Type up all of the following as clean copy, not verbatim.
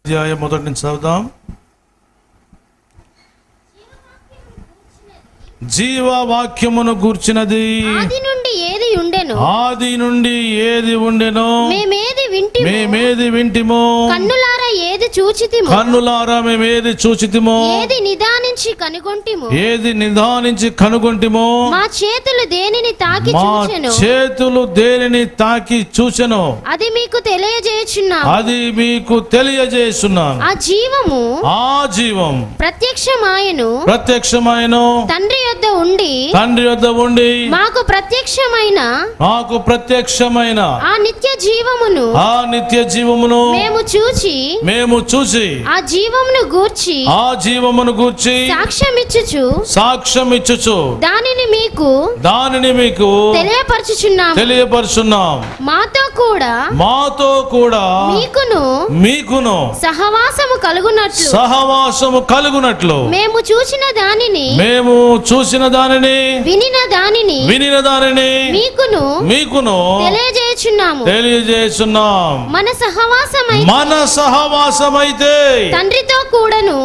అధ్యాయం మొదటి నుంచి చదువుదాం. జీవవాక్యమును గూర్చినది ఆది నుండి ఏది ఉండెను మేమేది వింటిమో కన్నులారా మేమేది చూచితిమో ఏది నిదానించి కనుగొంటిమో మా చేతులు దేనిని తాకి చూచెను అది మీకు తెలియజేయుచున్నాను. ఆ జీవం ప్రత్యక్షమాయను తండ్రి యొద్ద ఉండి మాకు ప్రత్యక్షమైన ఆ నిత్య జీవమును మేము చూచి ఆ జీవమును గూర్చి సాక్ష్యమిచ్చుచు దానిని మీకు తెలియపరచుచున్నాం. మాతో కూడా మీకును సహవాసము కలుగునట్లు మేము చూసిన దానిని వినిన దానిని మీకును తెలియజేయుచున్నాం. మన సహవాసమైతే తండ్రితో కూడాను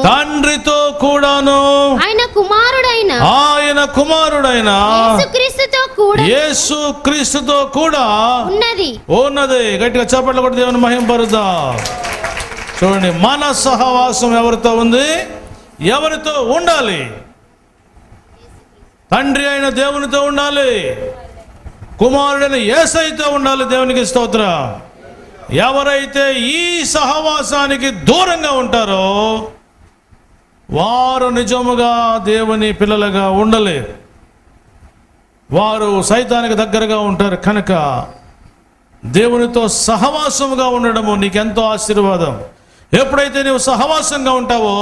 ఆయన కుమారుడైన యేసుక్రీస్తుతో కూడా ఉన్నది. గట్టిగా చప్పట్లు కొట్టి దేవుని మహిమపరుద్దాం. చూడండి, మన సహవాసం ఎవరితో ఉంది? ఎవరితో ఉండాలి? తండ్రి అయిన దేవునితో ఉండాలి, కుమారుడైన యేసయ్యతో ఉండాలి. దేవునికి స్తోత్రం. ఎవరైతే ఈ సహవాసానికి దూరంగా ఉంటారో వారు నిజముగా దేవుని పిల్లలుగా ఉండలేరు. వారు సైతానికి దగ్గరగా ఉంటారు. కనుక దేవునితో సహవాసముగా ఉండడము నీకెంతో ఆశీర్వాదం. ఎప్పుడైతే నీవు సహవాసంగా ఉంటావో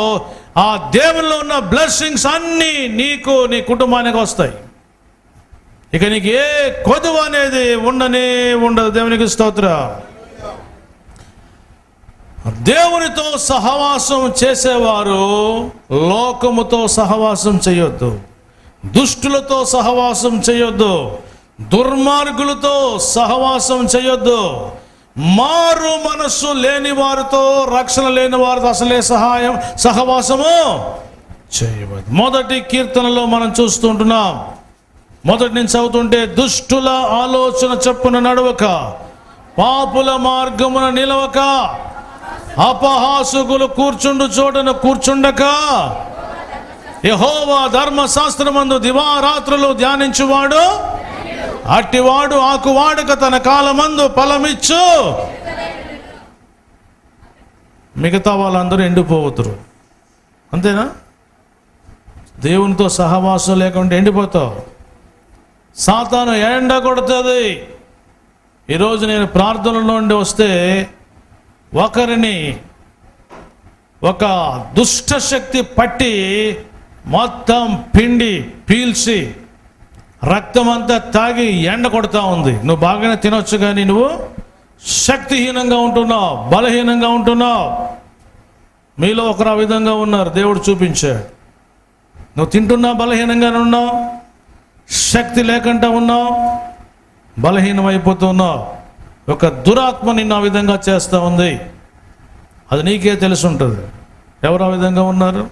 ఆ దేవునిలో ఉన్న బ్లెస్సింగ్స్ అన్నీ నీకు, నీ కుటుంబానికి వస్తాయి. ఇక నీకు ఏ కొదువ అనేది ఉండదు. దేవునికి స్తోత్రం. దేవునితో సహవాసం చేసేవారు లోకముతో సహవాసం చేయొద్దు, దుష్టులతో సహవాసం చేయొద్దు, దుర్మార్గులతో సహవాసం చేయొద్దు, మారు మనస్సు లేని వారితో, రక్షణ లేని వారితో అసలే సహవాసము చేయవద్దు. మొదటి కీర్తనలో మనం చూస్తుంటున్నాం. మొదటి నుంచి చదువుతుంటే, దుష్టుల ఆలోచన చొప్పున నడవక, పాపుల మార్గమున నిలవక, అపహాసుకులు కూర్చుండు చోటను కూర్చుండక, యెహోవా ధర్మశాస్త్రమందు దివారాత్రులు ధ్యానించువాడు అట్టివాడు ఆకువాడక తన కాలమందు ఫలమిచ్చు. మిగతా వాళ్ళందరూ ఎండిపోతురు. అంతేనా? దేవునితో సహవాసం లేకుండా ఎండిపోతావు. సాతాను ఎండ కొడుతుంది. ఈరోజు నేను ప్రార్థనలో నుండి వస్తే ఒకరిని ఒక దుష్ట శక్తి పట్టి మొత్తం పిండి పీల్చి రక్తం అంతా తాగి ఎండ కొడుతూ ఉంది. నువ్వు బాగానే తినొచ్చు, కానీ నువ్వు శక్తిహీనంగా ఉంటున్నావు, బలహీనంగా ఉంటున్నావు. మీలో ఒకరు ఆ విధంగా ఉన్నారు, దేవుడు చూపించాడు. నువ్వు తింటున్నా బలహీనంగానే ఉన్నావు, శక్తి లేకుండా ఉన్నావు, బలహీనమైపోతున్నావు. ఒక దురాత్మ నిన్ను ఆ విధంగా చేస్తూ ఉంది. అది నీకే తెలిసి ఉంటుంది. ఎవరు ఆ విధంగా ఉన్నారు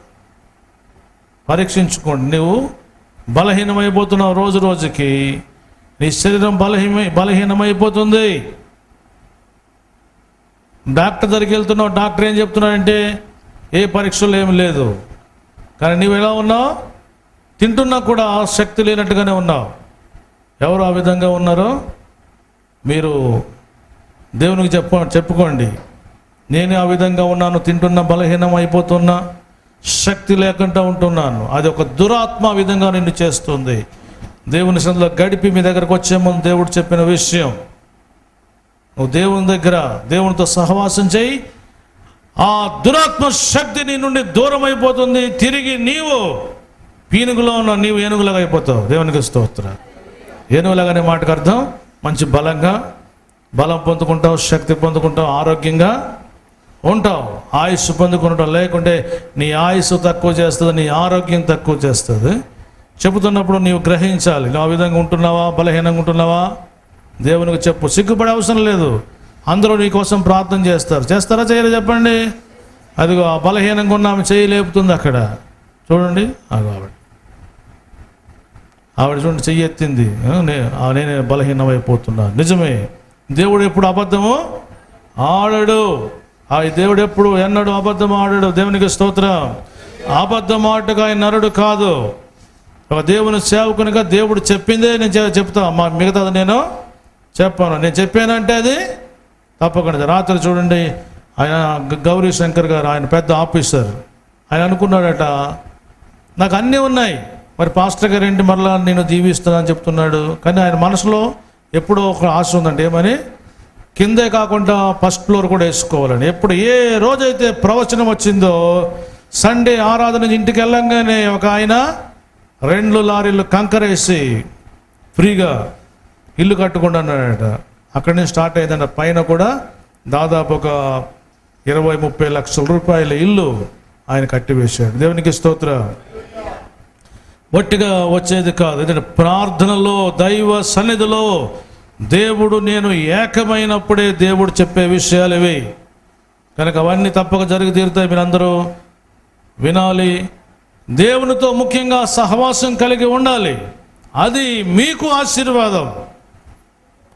పరీక్షించుకోండి. నువ్వు బలహీనమైపోతున్నావు. రోజు రోజుకి నీ శరీరం బలహీనమైపోతుంది. డాక్టర్ దగ్గరికి వెళ్తున్నావు, డాక్టర్ ఏం చెప్తున్నాడంటే ఏ పరీక్షలు ఏమి లేదు, కానీ నువ్వు ఎలా ఉన్నావు? తింటున్నా కూడా శక్తి లేనట్టుగానే ఉన్నావు. ఎవరు ఆ విధంగా ఉన్నారో మీరు దేవునికి చెప్పుకోండి. నేను ఆ విధంగా ఉన్నాను, తింటున్నా బలహీనం అయిపోతున్నా, శక్తి లేకుండా ఉంటున్నాను. అది ఒక దురాత్మ విధంగా నిన్ను చేస్తుంది. దేవుని సన్నిధిలో గడిపి మీ దగ్గరకు వచ్చే ముందు దేవుడు చెప్పిన విషయం, నువ్వు దేవుని దగ్గర దేవునితో సహవాసం చేయి, ఆ దురాత్మ శక్తి నీ నుండి దూరం అయిపోతుంది. తిరిగి నీవు పీనుగులో ఉన్న నీవు ఏనుగులాగా అయిపోతావు. దేవునికి స్తోత్రం. ఏనుగులాగానే మాటకు అర్థం మంచి బలం పొందుకుంటావు, శక్తి పొందుకుంటావు, ఆరోగ్యంగా ఉంటావు, ఆయుస్సు పొందుకుంటావు. లేకుంటే నీ ఆయుస్సు తక్కువ చేస్తుంది, నీ ఆరోగ్యం తక్కువ చేస్తుంది. చెబుతున్నప్పుడు నీవు గ్రహించాలి. నువ్వు ఆ విధంగా ఉంటున్నావా, బలహీనంగా ఉంటున్నావా? దేవునికి చెప్పు. సిగ్గుపడే అవసరం లేదు. అందరూ నీ కోసం ప్రార్థన చేస్తారు. చేస్తారా చేయరా చెప్పండి? అదిగో ఆ బలహీనంగా ఉన్న ఆమె చేయి లేపుతుంది అక్కడ చూడండి. ఆవిడ చూడండి చెయ్యి ఎత్తింది. నేనే బలహీనమైపోతున్నా. నిజమే, దేవుడు ఎప్పుడు అబద్ధము ఆడడు. ఆ దేవుడు ఎప్పుడు ఎన్నడూ అబద్ధం ఆడడు. దేవునికి స్తోత్రం. అబద్ధం ఆటగా ఆయన నరుడు కాదు. ఒక దేవుని సేవకునిగా దేవుడు చెప్పిందే నేను చెప్తా, మిగతాది నేను చెప్పాను. నేను చెప్పానంటే అది తప్పకుండా. రాత్రి చూడండి, ఆయన గౌరీ శంకర్ గారు, ఆయన పెద్ద ఆఫీసర్, ఆయన అనుకున్నాడట నాకు అన్నీ ఉన్నాయి, మరి పాస్టర్ గారు ఏంటి మరలా నేను దీవిస్తానని చెప్తున్నాడు. కానీ ఆయన మనసులో ఎప్పుడో ఒక ఆశ ఉందండి, ఏమని కిందే కాకుండా ఫస్ట్ ఫ్లోర్ కూడా వేసుకోవాలని. ఎప్పుడు ఏ రోజైతే ప్రవచనం వచ్చిందో సండే ఆరాధన ఇంటికి వెళ్ళంగానే ఒక ఆయన 2 లారీలు కంకరేసి ఫ్రీగా ఇల్లు కట్టుకుంటున్నాడట. అక్కడి నుంచి స్టార్ట్ అయిందంట. పైన కూడా దాదాపు ఒక 20-30 లక్షల రూపాయల ఇల్లు ఆయన కట్టివేశాడు. దేవునికి స్తోత్రం. ఒట్టిగా వచ్చేది కాదు, ఎందుకంటే ప్రార్థనలో దైవ సన్నిధిలో దేవుడు నేను ఏకమైనప్పుడే దేవుడు చెప్పే విషయాలు ఇవి. కనుక అవన్నీ తప్పక జరిగి తీరుతాయి. మీరందరూ వినాలి. దేవునితో ముఖ్యంగా సహవాసం కలిగి ఉండాలి. అది మీకు ఆశీర్వాదం.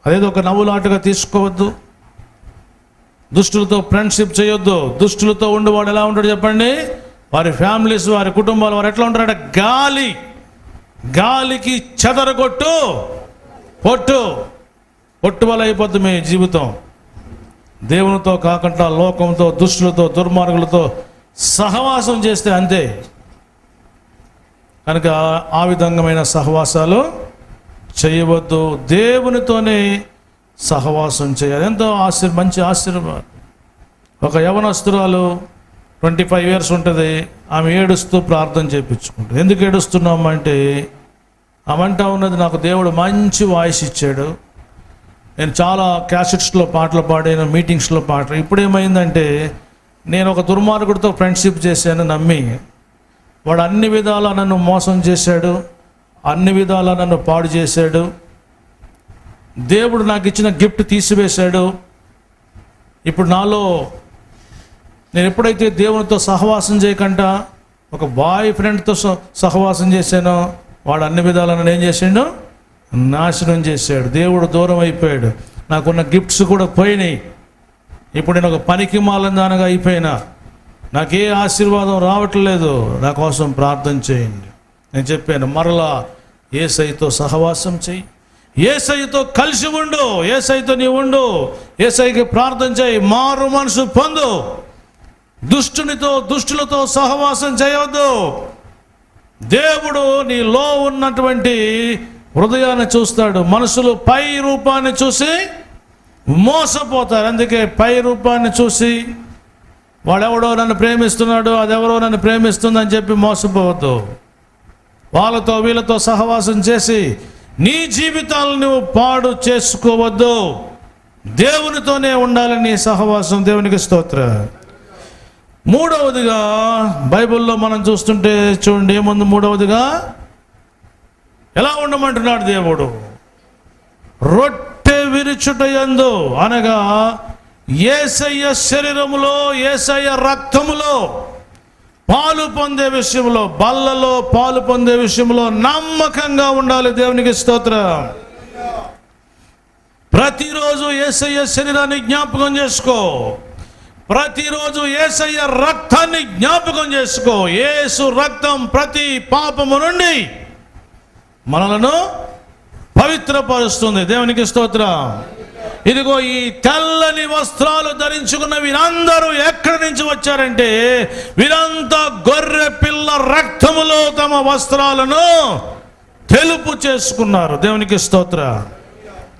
అదేదో ఒక నవ్వులాటగా తీసుకోవద్దు. దుష్టులతో ఫ్రెండ్షిప్ చేయొద్దు. దుష్టులతో ఉండేవాడు ఎలా ఉంటాడు చెప్పండి? వారి ఫ్యామిలీస్, వారి కుటుంబాలు, వారు ఎట్లా ఉంటారంటే గాలికి చెదరగొట్టు పొట్టు వల్ల అయిపోద్ది మీ జీవితం. దేవునితో కాకుండా లోకంతో, దుష్టులతో, దుర్మార్గులతో సహవాసం చేస్తే అంతే. కనుక ఆ విధంగా సహవాసాలు చేయవద్దు. దేవునితోనే సహవాసం చేయాలి. ఎంతో మంచి ఆశీర్వాదం. ఒక యవనస్తురాలు 25 ఇయర్స్ ఉంటుంది. ఆమె ఏడుస్తూ ప్రార్థన చేయించుకుంటుంది. ఎందుకు ఏడుస్తున్నాము అంటే ఆమె అంటా ఉన్నది, నాకు దేవుడు మంచి వాయిస్ ఇచ్చాడు, నేను చాలా క్యాసెట్స్లో పాటలు పాడాను, మీటింగ్స్లో పాటలు. ఇప్పుడు ఏమైందంటే నేను ఒక దుర్మార్గుడితో ఫ్రెండ్షిప్ చేశాను నమ్మి. వాడు అన్ని విధాలా నన్ను మోసం చేశాడు, అన్ని విధాలా నన్ను పాడు చేశాడు. దేవుడు నాకు ఇచ్చిన గిఫ్ట్ తీసివేశాడు. ఇప్పుడు నాలో నేను ఎప్పుడైతే దేవునితో సహవాసం చేయకుండా ఒక బాయ్ ఫ్రెండ్తో సహవాసం చేశానో వాడు అన్ని విధాలా నన్ను ఏం చేశాడు? నాశనం చేశాడు. దేవుడు దూరం అయిపోయాడు. నాకున్న గిఫ్ట్స్ కూడా పోయినాయి. ఇప్పుడు నేను ఒక పనికి మాలందానగా అయిపోయినా. నాకే ఆశీర్వాదం రావట్లేదు. నా కోసం ప్రార్థన చేయండి. నేను చెప్పాను, మరలా యేసయ్యతో సహవాసం చెయ్యి, యేసయ్యతో కలిసి ఉండు, యేసయ్యతో నీవు ఉండు, యేసయ్యకి ప్రార్థన చేయి, మారు మనసు పొందు. దుష్టులతో సహవాసం చేయవద్దు. దేవుడు నీలో ఉన్నటువంటి హృదయాన్ని చూస్తాడు. మనుషులు పై రూపాన్ని చూసి మోసపోతారు. అందుకే పై రూపాన్ని చూసి వాడెవడో నన్ను ప్రేమిస్తున్నాడు, అదెవరో నన్ను ప్రేమిస్తుందని చెప్పి మోసపోవద్దు. వాళ్ళతో వీళ్ళతో సహవాసం చేసి నీ జీవితాలను నువ్వు పాడు చేసుకోవద్దు. దేవునితోనే ఉండాలి నీ సహవాసం. దేవునికి స్తోత్రం. మూడవదిగా బైబిల్లో మనం చూస్తుంటే చూడండి ఏముంది. మూడవదిగా ఎలా ఉండమంటున్నాడు దేవుడు? రొట్టె విరుచుటయందు, అనగా యేసయ్య శరీరములో, యేసయ్య రక్తములో పాలు పొందే విషయంలో, బల్లలో పాలు పొందే విషయంలో నమ్మకంగా ఉండాలి. దేవునికి స్తోత్రం. ప్రతిరోజు యేసయ్య శరీరాన్ని జ్ఞాపకం చేసుకో. ప్రతిరోజు యేసయ్య రక్తాన్ని జ్ఞాపకం చేసుకో. యేసు రక్తం ప్రతి పాపము నుండి మనలను పవిత్రపరుస్తుంది. దేవునికి స్తోత్రం. ఇదిగో ఈ తెల్లని వస్త్రాలు ధరించుకున్న వీరందరూ ఎక్కడి నుంచి వచ్చారంటే వీరంతా గొర్రె పిల్ల రక్తములో తమ వస్త్రాలను తెలుపు చేసుకున్నారు. దేవునికి స్తోత్రం.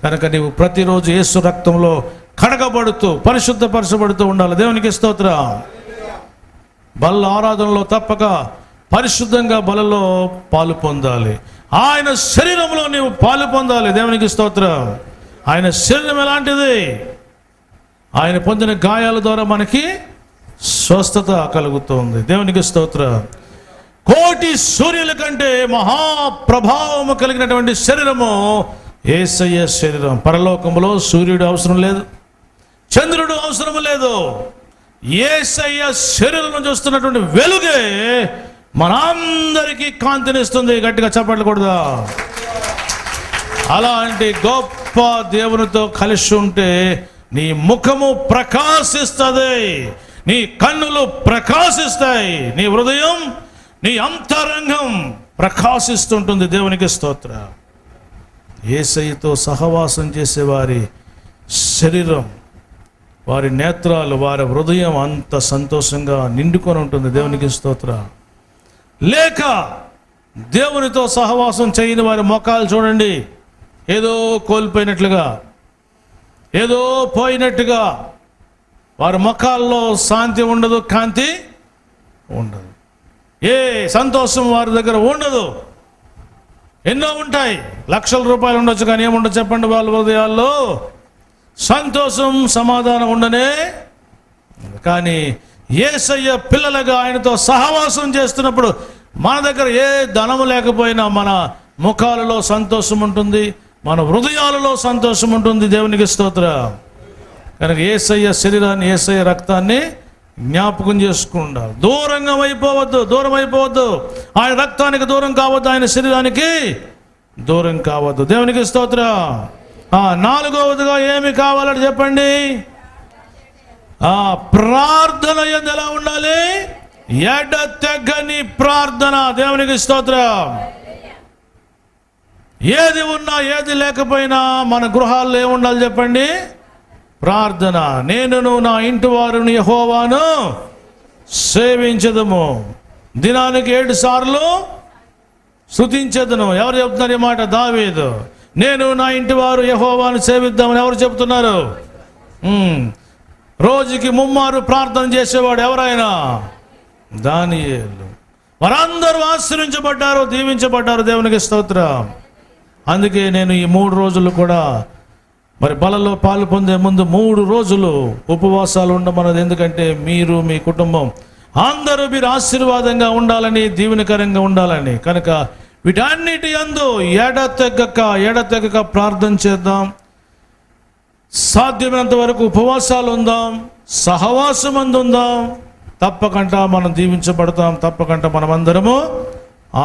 కనుక నీవు ప్రతిరోజు యేసు రక్తంలో కడగబడుతూ పరిశుద్ధపరచబడుతూ ఉండాలి. దేవునికి స్తోత్రం. బల్ల ఆరాధనలో తప్పక పరిశుద్ధంగా బలలో పాలు పొందాలి. ఆయన శరీరంలో నీవు పాలు పొందాలి. దేవునికి స్తోత్రం. ఆయన శరీరం ఎలాంటిది? ఆయన పొందిన గాయాల ద్వారా మనకి స్వస్థత కలుగుతుంది. దేవునికి స్తోత్రం. కోటి సూర్యుల కంటే మహాప్రభావము కలిగినటువంటి శరీరము యేసయ్య శరీరం. పరలోకములో సూర్యుడు అవసరం లేదు, చంద్రుడు అవసరం లేదు, యేసయ్య శరీరం చూస్తున్నటువంటి వెలుగే మనందరికీ కాంతినిస్తుంది. గట్టిగా చప్పట్లు కొడదా. అలాంటి గొప్ప దేవునితో కలిసి ఉంటే నీ ముఖము ప్రకాశిస్తుంది, నీ కన్నులు ప్రకాశిస్తాయి, నీ హృదయం, నీ అంతరంగం ప్రకాశిస్తుంటుంది. దేవునికి స్తోత్రం. యేసయ్యతో సహవాసం చేసే వారి శరీరం, వారి నేత్రాలు, వారి హృదయం అంత సంతోషంగా నిండుకొని ఉంటుంది. దేవునికి స్తోత్రం. లేక దేవునితో సహవాసం చేయని వారి ముఖాలు చూడండి, ఏదో కోల్పోయినట్లుగా, ఏదో పోయినట్టుగా. వారి ముఖాల్లో శాంతి ఉండదు, కాంతి ఉండదు, ఏ సంతోషం వారి దగ్గర ఉండదు. ఎన్నో ఉంటాయి, లక్షల రూపాయలు ఉండొచ్చు, కానీ ఏముండదు చెప్పండి వాళ్ళ హృదయాల్లో? సంతోషం, సమాధానం ఉండనే. కానీ యేసయ్య పిల్లలుగా ఆయనతో సహవాసం చేస్తున్నప్పుడు మన దగ్గర ఏ ధనము లేకపోయినా మన ముఖాలలో సంతోషం ఉంటుంది, మన హృదయాలలో సంతోషం ఉంటుంది. దేవునికి స్తోత్రం. కనుక యేసయ్య శరీరాన్ని, యేసయ్య రక్తాన్ని జ్ఞాపకం చేసుకుంటారు. దూరం అయిపోవద్దు. ఆయన రక్తానికి దూరం కావద్దు, ఆయన శరీరానికి దూరం కావద్దు. దేవునికి స్తోత్రం. నాలుగవదిగా ఏమి కావాలని చెప్పండి? ప్రార్థన ఎలా ఉండాలి? ఎడతెగని ప్రార్థన. దేవునికి స్తోత్రం. ఏది ఉన్నా ఏది లేకపోయినా మన గృహాల్లో ఏముండాలి చెప్పండి? ప్రార్థన. నేనును నా ఇంటి వారిని యెహోవాను సేవించదము, దినానికి 7 సార్లు స్తుతించదను. ఎవరు చెప్తున్నారు ఈ మాట? దావీదు. నేను నా ఇంటి వారు యెహోవాను సేవిద్దామని ఎవరు చెప్తున్నారు? రోజుకి 3 మారు ప్రార్థన చేసేవాడు ఎవరైనా? దానియేలు. వారందరూ ఆశీర్వించబడ్డారు, దీవించబడ్డారు. దేవునికి స్తోత్రం. అందుకే నేను ఈ 3 రోజులు కూడా మరి బలలో పాలు పొందే ముందు 3 రోజులు ఉపవాసాలు ఉండమన్నది. ఎందుకంటే మీరు, మీ కుటుంబం అందరూ మీరు ఆశీర్వాదంగా ఉండాలని, దీవెనకరంగా ఉండాలని. కనుక వీటన్నిటి యందు ఎడతెగక ప్రార్థన చేద్దాం. సాధ్యమైనంత వరకు ఉపవాసాలు ఉందాం, సహవాసం అందుందాం. తప్పకుండా మనం దీవించబడతాం, తప్పకుండా మనమందరము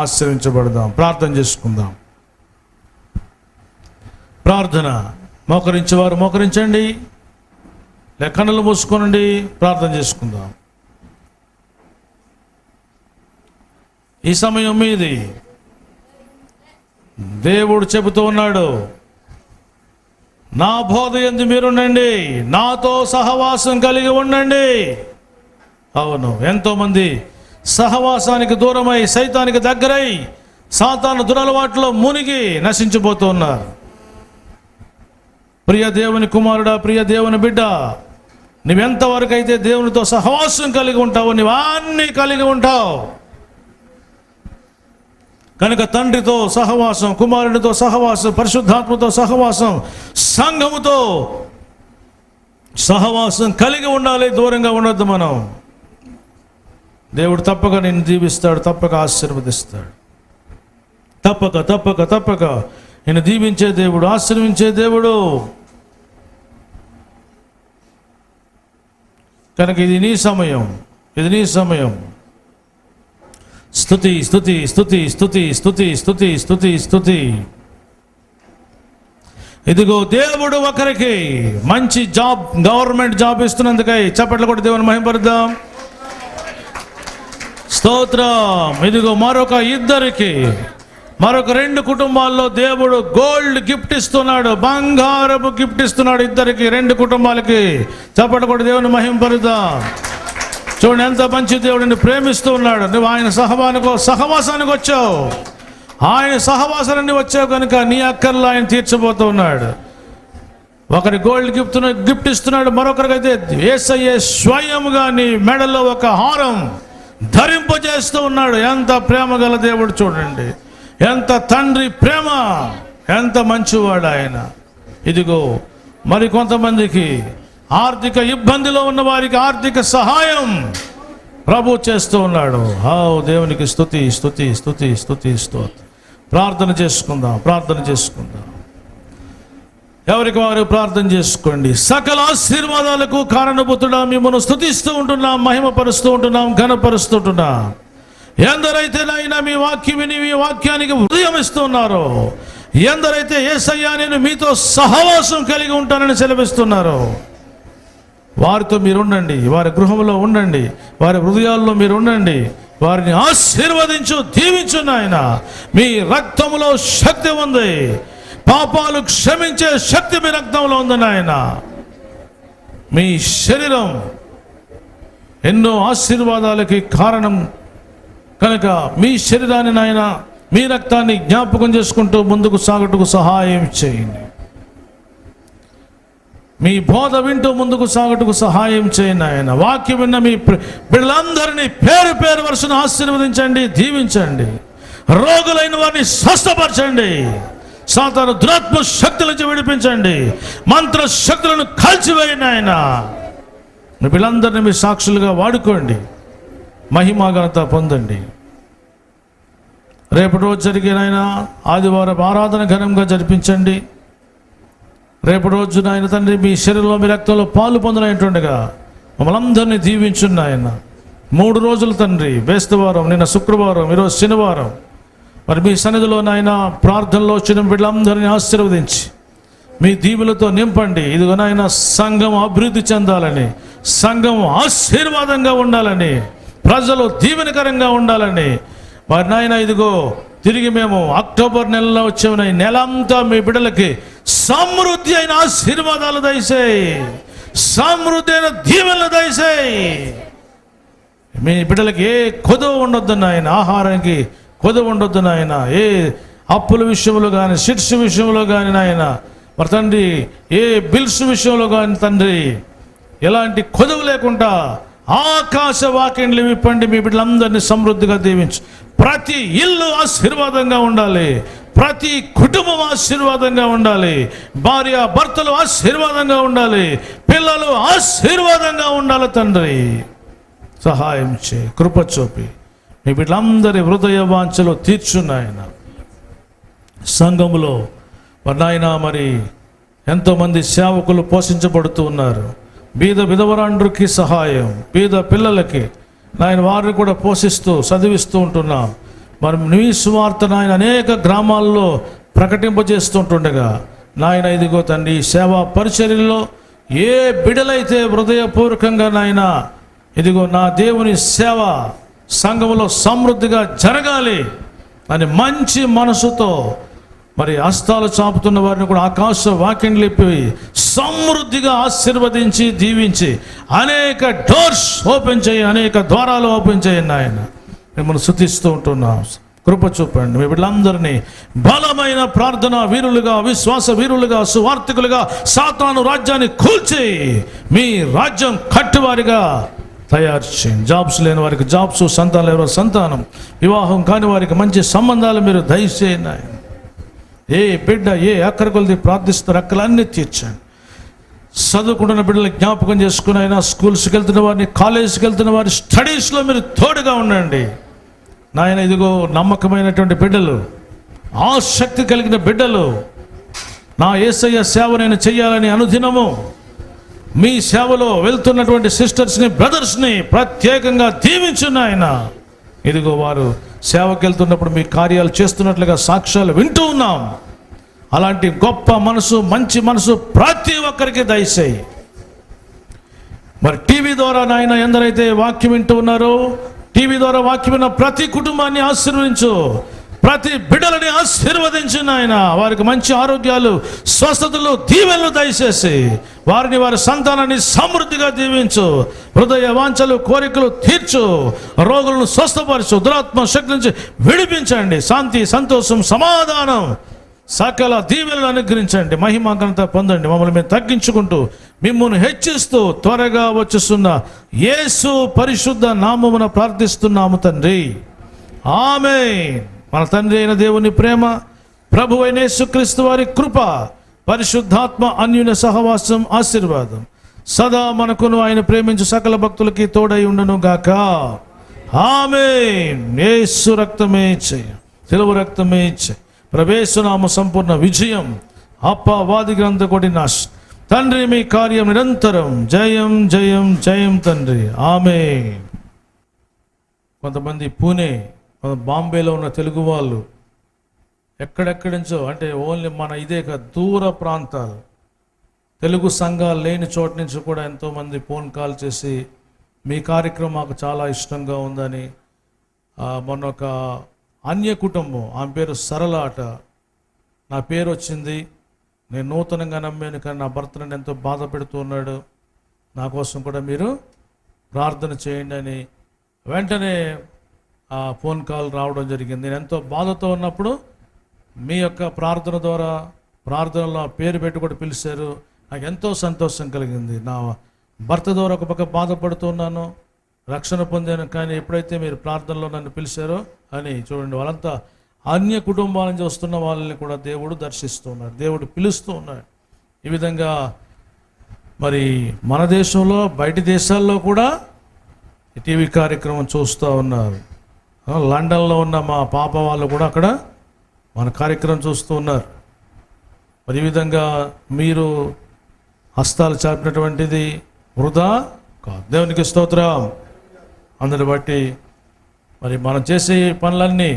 ఆశీర్వించబడదాం. ప్రార్థన చేసుకుందాం. ప్రార్థన. మోకరించేవారు మోకరించండి, లేక కన్నులు మూసుకోనండి. ప్రార్థన చేసుకుందాం. ఈ సమయం మీది. దేవుడు చెబుతూ ఉన్నాడు, నా బోధ యందు మీరుండండి, నాతో సహవాసం కలిగి ఉండండి. అవును, ఎంతోమంది సహవాసానికి దూరమై, సైతానికి దగ్గరై, సాతాను దురలవాట్లో మునిగి నశించిపోతూ ఉన్నారు. ప్రియ దేవుని కుమారుడా, ప్రియ దేవుని బిడ్డ, నువ్వెంతవరకు అయితే దేవునితో సహవాసం కలిగి ఉంటావో నువ్వు అన్నీ కలిగి ఉంటావు. కనుక తండ్రితో సహవాసం, కుమారునితో సహవాసం, పరిశుద్ధాత్మతో సహవాసం, సంఘముతో సహవాసం కలిగి ఉండాలి. దూరంగా ఉండొద్దు మనం. దేవుడు తప్పక నిన్ను దీవిస్తాడు, తప్పక ఆశీర్వదిస్తాడు. తప్పక నిన్ను దీవించే దేవుడు, ఆశీర్వించే దేవుడు. కనుక ఇది నీ సమయం, ఇది నీ సమయం. స్తుతి స్తుతి స్తుతి స్తుతి స్తుతి స్తుతి స్తుతి స్తుతి. ఇదిగో దేవుడు ఒకరికి మంచి జాబ్, గవర్నమెంట్ జాబ్ ఇస్తున్నందుకై చప్పట్లు కొట్టి దేవుని మహిమపరుద్దాం. స్తోత్రం. ఇదిగో మరొక 2 కుటుంబాల్లో దేవుడు గోల్డ్ గిఫ్ట్ ఇస్తున్నాడు, బంగారపు గిఫ్ట్ ఇస్తున్నాడు. 2 కుటుంబాలకి చప్పట్లు కొట్టి దేవుని మహిమపరుద్దాం. చూడండి, ఎంత మంచి దేవుడిని ప్రేమిస్తూ ఉన్నాడు. నువ్వు ఆయన సహవాసానికి వచ్చావు, ఆయన సహవాసాన్ని వచ్చావు కనుక నీ అక్కర్లు ఆయన తీర్చబోతూ ఉన్నాడు. ఒకరి గోల్డ్ గిఫ్ట్ ఇస్తున్నాడు, మరొకరికైతే యేసయ్య స్వయముగా నీ మెడలో ఒక హారం ధరింపజేస్తూ ఉన్నాడు. ఎంత ప్రేమ గల దేవుడు చూడండి, ఎంత తండ్రి ప్రేమ, ఎంత మంచివాడు ఆయన. ఇదిగో మరి కొంతమందికి ఆర్థిక ఇబ్బందిలో ఉన్న వారికి ఆర్థిక సహాయం ప్రభు చేస్తూ ఉన్నాడు. దేవునికి స్తుతి స్తుతి స్తుతి స్తుతి స్తోత్రం. ప్రార్థన చేసుకుందాం. ఎవరికి వారు ప్రార్థన చేసుకోండి. సకల ఆశీర్వాదాలకు కారణభూతుడా మిమ్మల్ని స్తుతిస్తూ ఉంటున్నాం, మహిమపరుస్తూ ఉంటున్నాం, ఘనపరుస్తూ ఉంటున్నాం. ఎందరైతే నాయనా మీ వాక్యం విని మీ వాక్యానికి హృదయం ఇస్తున్నారో, ఎందరైతే యేసయ్యా నేను మీతో సహవాసం కలిగి ఉంటానని సెలవిస్తున్నారో వారితో మీరు ఉండండి, వారి గృహంలో ఉండండి, వారి హృదయాల్లో మీరు ఉండండి. వారిని ఆశీర్వదించు, దీవించు నాయన. మీ రక్తంలో శక్తి ఉంది, పాపాలు క్షమించే శక్తి మీ రక్తంలో ఉంది నాయన. మీ శరీరం ఎన్నో ఆశీర్వాదాలకి కారణం కనుక మీ శరీరాన్ని నాయన, మీ రక్తాన్ని జ్ఞాపకం చేసుకుంటూ ముందుకు సాగుటకు సహాయం చేయండి. మీ బోధ వింటూ ముందుకు సాగుటకు సహాయం చేయండి ఆయన. వాక్యం విన్న మీ బిడ్డలందరినీ పేరు పేరు వరుసను ఆశీర్వదించండి, దీవించండి. రోగులైన వారిని స్వస్థపరచండి. సాతాను దురాత్మ శక్తుల నుంచి విడిపించండి. మంత్ర శక్తులను కాల్చివేయండి ఆయన. మీ బిడ్డలందరినీ మీ సాక్షులుగా వాడుకోండి, మహిమాఘనత పొందండి. రేపటి రోజు జరిగినైనా ఆదివారం ఆరాధన ఘనంగా జరిపించండి. రేపటి రోజు నాయన తండ్రి మీ శరీరంలో మీ రక్తంలో పాలు పొందనైనట్టుగా మమ్మల్ని అందరినీ దీవించున్న ఆయన. 3 రోజులు తండ్రి, బేస్తవారం, నిన్న శుక్రవారం, ఈరోజు శనివారం, మరి మీ సన్నిధిలో నాయన ప్రార్థనలో వచ్చిన బిడ్డలందరినీ ఆశీర్వదించి మీ దీవులతో నింపండి. ఇదిగో నాయన సంఘం అభివృద్ధి చెందాలని, సంఘం ఆశీర్వాదంగా ఉండాలని, ప్రజలు దీవెనకరంగా ఉండాలని మరి నాయన ఇదిగో తిరిగి మేము అక్టోబర్ నెలలో వచ్చాము. ఈ నెల అంతా మీ బిడ్డలకి సమృద్ధి అయిన ఆశీర్వాదాలు దయచేయి, సమృద్ధి అయిన దీవెనలు దయచేయి. మీ బిడ్డలకి ఏ కొదవ ఉండొద్దు నాయన, ఆహారానికి కొదవ ఉండొద్దు నాయన. ఏ అప్పుల విషయంలో కానీ, షిట్స్ విషయంలో కానీ నాయన, మరి తండ్రి ఏ బిల్స్ విషయంలో కానీ తండ్రి ఎలాంటి కొదవ లేకుండా ఆకాశ వాకిండ్లు విప్పండి. మీ బిడ్డలందరినీ సమృద్ధిగా దీవించు. ప్రతి ఇల్లు ఆశీర్వాదంగా ఉండాలి, ప్రతి కుటుంబం ఆశీర్వాదంగా ఉండాలి, భార్య భర్తలు ఆశీర్వాదంగా ఉండాలి, పిల్లలు ఆశీర్వాదంగా ఉండాలి. తండ్రి సహాయం చేయి, కృప చూపి మీ బిడ్డలందరి హృదయ వాంఛలు తీర్చున్నాయన. సంఘములో మరి నాయన మరి ఎంతోమంది సేవకులు పోషించబడుతూ ఉన్నారు. బీద విధవరాండ్రుకి సహాయం, బీద పిల్లలకి నాయన వారిని కూడా పోషిస్తూ చదివిస్తూ ఉంటున్నాం. మరి నీ సువార్త నాయన అనేక గ్రామాల్లో ప్రకటింపజేస్తుంటుండగా నాయన ఇదిగో తండ్రి సేవా పరిచర్యలో ఏ బిడలైతే హృదయపూర్వకంగా నాయన ఇదిగో నా దేవుని సేవ సంఘములో సమృద్ధిగా జరగాలి అని మంచి మనసుతో మరి హస్తాలు చాపుతున్న వారిని కూడా ఆకాశ వాకిండ్లిపి సమృద్ధిగా ఆశీర్వదించి దీవించి అనేక డోర్స్ ఓపెన్ చేయి, అనేక ద్వారాలు ఓపెన్ చేయండి ఆయన. మిమ్మల్ని స్తుతిస్తూ ఉంటున్నాం, కృప చూపండి. మీ బిడ్డలందరినీ బలమైన ప్రార్థన వీరులుగా, విశ్వాస వీరులుగా, సువార్థికులుగా సాతాను రాజ్యాన్ని కూల్చి మీ రాజ్యం కట్టువారిగా తయారు చేయండి. జాబ్స్ లేని వారికి జాబ్స్, సంతానం లేని వారికి సంతానం, వివాహం కాని వారికి మంచి సంబంధాలు మీరు దయచేయండి ఆయన. ఏ బిడ్డ ఏ అక్కర కొలిది ప్రార్థిస్తారు అక్కలన్నీ తీర్చండి. చదువుకుంటున్న బిడ్డలు జ్ఞాపకం చేసుకుని అయినా స్కూల్స్కి వెళ్తున్న వారిని, కాలేజీకి వెళ్తున్న వారి స్టడీస్లో మీరు తోడుగా ఉండండి నాయన. ఇదిగో నమ్మకమైనటువంటి బిడ్డలు, ఆసక్తి కలిగిన బిడ్డలు, నా యేసయ్య సేవ నేను చెయ్యాలని అనుదినము మీ సేవలో వెళ్తున్నటువంటి సిస్టర్స్ని, బ్రదర్స్ని ప్రత్యేకంగా దీవించున్న ఆయన. ఇదిగో వారు సేవకి వెళ్తున్నప్పుడు మీ కార్యాలు చేస్తున్నట్లుగా సాక్ష్యాలు వింటూ ఉన్నాం. అలాంటి గొప్ప మనసు, మంచి మనసు ప్రతి ఒక్కరికి దయచేయి. మరి టీవీ ద్వారా నాయన ఎందరైతే వాక్యం వింటూ ఉన్నారో, టీవీ ద్వారా వాక్యం విన్న ప్రతి కుటుంబాన్ని ఆశీర్వదించు, ప్రతి బిడ్డలని ఆశీర్వదించు నాయన. వారికి మంచి ఆరోగ్యాలు, స్వస్థతలు, దీవెనలు దయచేసి వారిని, వారి సంతానాన్ని సమృద్ధిగా దీవించు. హృదయ వాంఛలు, కోరికలు తీర్చు, రోగులను స్వస్థపరచు, దురాత్మ శక్తి నుంచి విడిపించండి. శాంతి, సంతోషం, సమాధానం, సకల దీవెనలు అనుగ్రహించండి. మహిమాఘనత పొందండి. మమ్మల్ని మేము తగ్గించుకుంటూ మిమ్మల్ని హెచ్చిస్తూ త్వరగా వచ్చుస్తున్న యేసు పరిశుద్ధ నామమున ప్రార్థిస్తున్నాము తండ్రి, ఆమేన్. మన తండ్రి అయిన దేవుని ప్రేమ, ప్రభు అయిన యేసుక్రీస్తు వారి కృప, పరిశుద్ధాత్మ అన్యున సహవాసం, ఆశీర్వాదం సదా మనకును ఆయన ప్రేమించు సకల భక్తులకి తోడై ఉండును గాక. ఆమేన్. యేసు రక్తమే ఇచ్చే, సిలువ రక్తమే ఇచ్చే, ప్రభు యేసు నామ సంపూర్ణ విజయం అపవాది గ్రంథ కొట్టి నాశ. తండ్రి మీ కార్యం నిరంతరం జయం జయం జయం తండ్రి. ఆమేన్. కొంతమంది పూణే, బాంబేలో ఉన్న తెలుగు వాళ్ళు ఎక్కడెక్కడి నుంచో, అంటే ఓన్లీ మన ఇదే కాదు, దూర ప్రాంతాలు తెలుగు సంఘాలు లేని చోట నుంచి కూడా ఎంతోమంది ఫోన్ కాల్ చేసి మీ కార్యక్రమం మాకు చాలా ఇష్టంగా ఉందని. మొన్న ఒక అన్య కుటుంబం, ఆమె పేరు సరళ అట, నా పేరు వచ్చింది, నేను నూతనంగా నమ్మాను కానీ నా భర్త నన్ను ఎంతో బాధ పెడుతూ ఉన్నాడు, నా కోసం కూడా మీరు ప్రార్థన చేయండి అని వెంటనే ఆ ఫోన్ కాల్ రావడం జరిగింది. నేను ఎంతో బాధతో ఉన్నప్పుడు మీ యొక్క ప్రార్థన ద్వారా, ప్రార్థనలో పేరు పెట్టి కూడా పిలిచారు, నాకు ఎంతో సంతోషం కలిగింది. నా భర్త ద్వారా ఒక పక్క బాధపడుతున్నాను, రక్షణ పొందాను, కానీ ఎప్పుడైతే మీరు ప్రార్థనలో నన్ను పిలిచారో అని. చూడండి, వాళ్ళంతా అన్య కుటుంబాల నుంచి వస్తున్న వాళ్ళని కూడా దేవుడు దర్శిస్తూ ఉన్నాడు, దేవుడు పిలుస్తూ ఉన్నాడు. ఈ విధంగా మరి మన దేశంలో, బయటి దేశాల్లో కూడా టీవీ కార్యక్రమం చూస్తూ ఉన్నారు. లండన్లో ఉన్న మా పాప వాళ్ళు కూడా అక్కడ మన కార్యక్రమం చూస్తూ ఉన్నారు. మరి ఈ విధంగా మీరు హస్తాలు చాపినటువంటిది వృధా కాదు. దేవునికి స్తోత్రం. అందుని బట్టి మరి మనం చేసే పనులన్నీ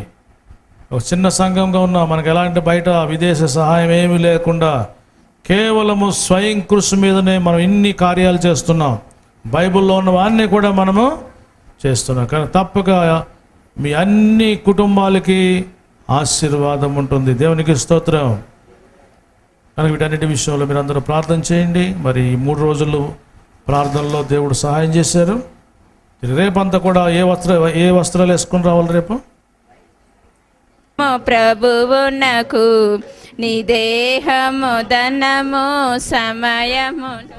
ఒక చిన్న సంఘంగా ఉన్నా, మనకు ఎలాంటి బయట విదేశ సహాయం ఏమీ లేకుండా కేవలము స్వయం కృషి మీదనే మనం ఇన్ని కార్యాలు చేస్తున్నాం. బైబిల్లో ఉన్నవన్నీ కూడా మనము చేస్తున్నాం. కానీ తప్పక మీ అన్ని కుటుంబాలకి ఆశీర్వాదం ఉంటుంది. దేవునికి స్తోత్రం. కనుక వీటన్నిటి విషయంలో మీరు అందరూ ప్రార్థన చేయండి. మరి ఈ 3 రోజులు ప్రార్థనలో దేవుడు సహాయం చేశారు. రేపంతా కూడా ఏ వస్త్రాలు వేసుకుని రావాలి రేపు? ప్రభువునకు నీ దేహము ధనము సమయమును